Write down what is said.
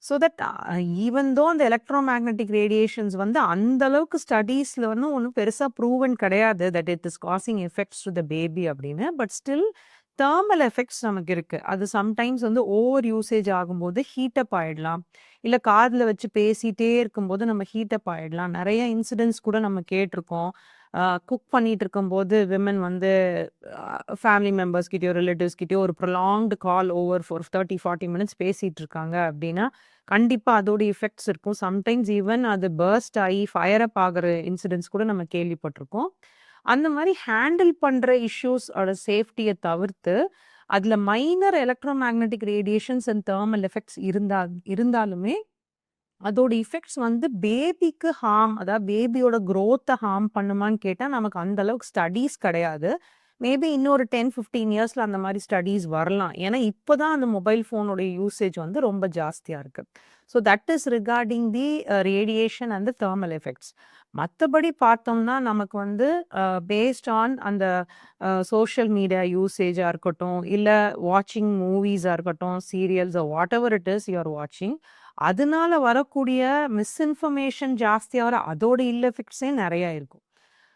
So that even though அந்த electromagnetic radiations வந்து அந்த அளவுக்கு ஸ்டடீஸில் வந்து ஒன்றும் பெருசாக ப்ரூவன் கிடையாது that it is causing effects to the baby அப்படின்னு. பட் ஸ்டில் தேர்மல் எஃபெக்ட்ஸ் நமக்கு இருக்குது. அது சம்டைம்ஸ் வந்து ஓவர் யூசேஜ் ஆகும்போது ஹீட்டப் ஆகிடலாம். இல்லை காதில் வச்சு பேசிகிட்டே இருக்கும்போது நம்ம ஹீட்டப் ஆகிடலாம். நிறைய இன்சிடென்ட்ஸ் கூட நம்ம கேட்டிருக்கோம். குக் பண்ணிட்டு இருக்கும்போது விமன் வந்து ஃபேமிலி மெம்பர்ஸ் கிட்டயோ ரிலேட்டிவ்ஸ் கிட்டயோ ஒரு prolonged call over for 30-40 minutes பேசிகிட்டு இருக்காங்க அப்படின்னா கண்டிப்பாக அதோட எஃபெக்ட்ஸ் இருக்கும். சம்டைம்ஸ் ஈவன் அது பர்ஸ்ட் ஆகி ஃபயர் அப் ஆகிற இன்சிடென்ட்ஸ் கூட நம்ம கேள்விப்பட்டிருக்கோம். அந்த மாதிரி ஹேண்டில் பண்ணுற இஷ்யூஸோட சேஃப்டியை தவிர்த்து அதில் minor electromagnetic radiations and thermal effects இருந்தாலுமே அதோட இஃபெக்ட்ஸ் வந்து பேபிக்கு ஹார்ம், அதாவது பேபியோட க்ரோத்தை ஹார்ம் பண்ணுமான்னு கேட்டால் நமக்கு அந்த அளவுக்கு ஸ்டடீஸ் கிடையாது. மேபி இன்னொரு 10-15 இயர்ஸில் அந்த மாதிரி ஸ்டடீஸ் வரலாம். ஏன்னா இப்போ தான் அந்த மொபைல் ஃபோனோட யூசேஜ் வந்து ரொம்ப ஜாஸ்தியாக இருக்குது. So that is regarding the radiation and the thermal effects. மற்றபடி பார்த்தோம்னா நமக்கு வந்து பேஸ்ட் ஆன் அந்த சோஷியல் மீடியா யூசேஜாக இருக்கட்டும், இல்லை வாட்சிங் மூவிஸாக இருக்கட்டும், serials what ever it is you are வாட்சிங், அதனால வரக்கூடிய மிஸ்இன்ஃபர்மேஷன் ஜாஸ்தியாக அதோட இல் எஃபெக்ட்ஸே நிறையா இருக்கும்.